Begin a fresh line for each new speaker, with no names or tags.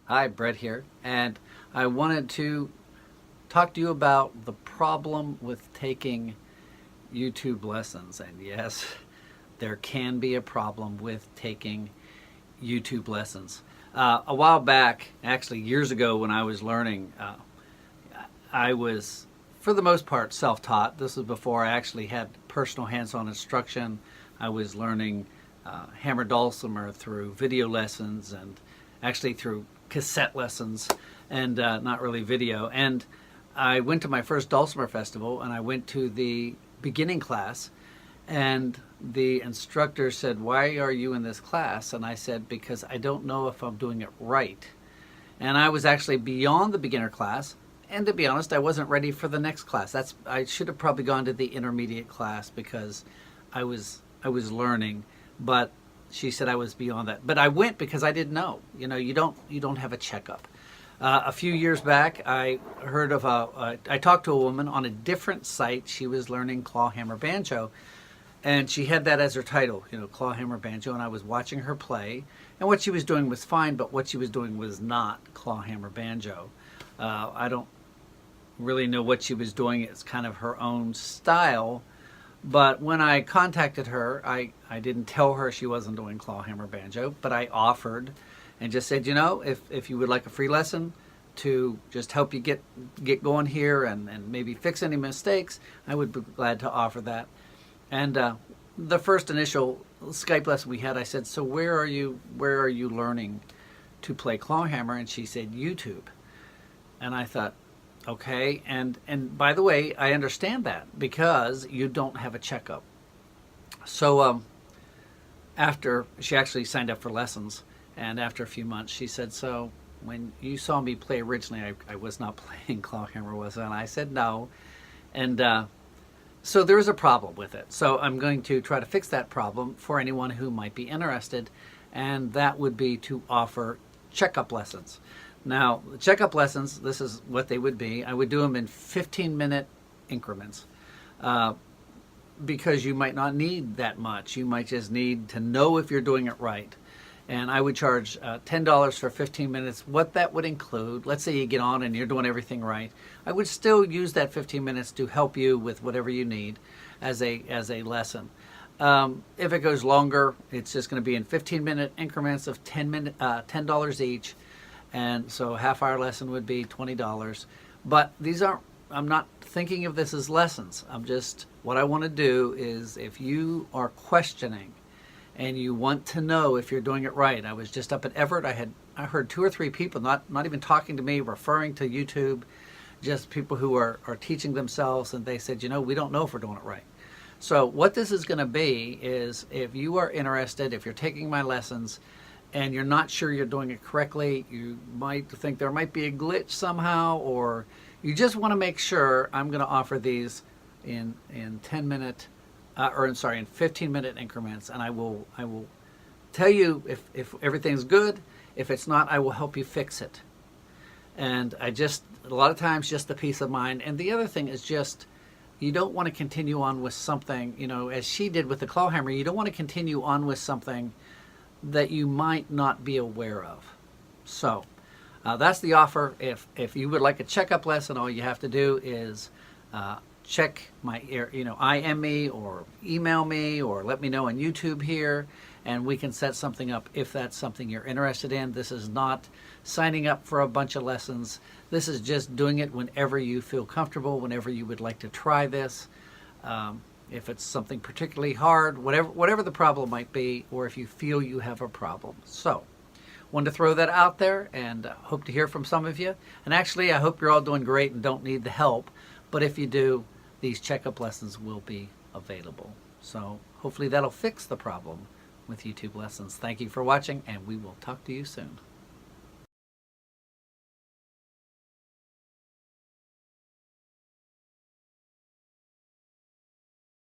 Hi, Brett here, and I wanted to talk to you about the problem with taking YouTube lessons. And yes, there can be a problem with taking YouTube lessons. A while back, actually years ago when I was learning, I was, for the most part, self-taught. This was before I actually had personal hands-on instruction. I was learning hammer dulcimer through video lessons and actually through cassette lessons and not really video. And I went to my first dulcimer festival and I went to the beginning class, and the instructor said, "Why are you in this class?" And I said, "Because I don't know if I'm doing it right." And I was actually beyond the beginner class, and to be honest, I wasn't ready for the next class. I should have probably gone to the intermediate class because I was learning, but she said I was beyond that. But I went because I didn't know. You don't have a checkup. A few years back, I heard of I talked to a woman on a different site. She was learning claw hammer banjo, and she had that as her title, claw hammer banjo. And I was watching her play, and what she was doing was fine, but what she was doing was not claw hammer banjo. I don't really know what she was doing. It's kind of her own style. But when I contacted her, I didn't tell her she wasn't doing claw hammer banjo, but I offered and just said, if you would like a free lesson to just help you get going here and maybe fix any mistakes, I would be glad to offer that. And the first initial Skype lesson we had, I said, "So where are you learning to play claw hammer?" And she said, "YouTube." And I thought, okay, and by the way, I understand that because you don't have a checkup. So after she actually signed up for lessons, and after a few months, she said, "So when you saw me play originally, I was not playing claw hammer, was I?" And I said, "No." And so there is a problem with it. So I'm going to try to fix that problem for anyone who might be interested, and that would be to offer checkup lessons. Now, the checkup lessons, this is what they would be. I would do them in 15-minute increments because you might not need that much. You might just need to know if you're doing it right. And I would charge $10 for 15 minutes. What that would include, let's say you get on and you're doing everything right, I would still use that 15 minutes to help you with whatever you need as a lesson. If it goes longer, it's just going to be in 15-minute increments of $10 each. And so a half-hour lesson would be $20. But I'm not thinking of this as lessons. What I want to do is, if you are questioning and you want to know if you're doing it right. I was just up at Everett. I heard 2 or 3 people, not even talking to me, referring to YouTube, just people who are teaching themselves, and they said, we don't know if we're doing it right. So what this is going to be is, if you are interested, if you're taking my lessons, and you're not sure you're doing it correctly, you might think there might be a glitch somehow, or you just want to make sure, I'm going to offer these in 10-minute, in 15-minute increments, and I will tell you if everything's good. If it's not, I will help you fix it. And a lot of times, just the peace of mind. And the other thing is just, you don't want to continue on with something, as she did with the claw hammer. You don't want to continue on with something that you might not be aware of. So that's the offer. If you would like a checkup lesson, all you have to do is check my IM me or email me or let me know on YouTube here, and we can set something up if that's something you're interested in. This is not signing up for a bunch of lessons. This is just doing it whenever you feel comfortable, whenever you would like to try this. If it's something particularly hard, whatever the problem might be, or if you feel you have a problem. So, wanted to throw that out there, and hope to hear from some of you. And actually, I hope you're all doing great and don't need the help. But if you do, these checkup lessons will be available. So, hopefully that'll fix the problem with YouTube lessons. Thank you for watching, and we will talk to you soon.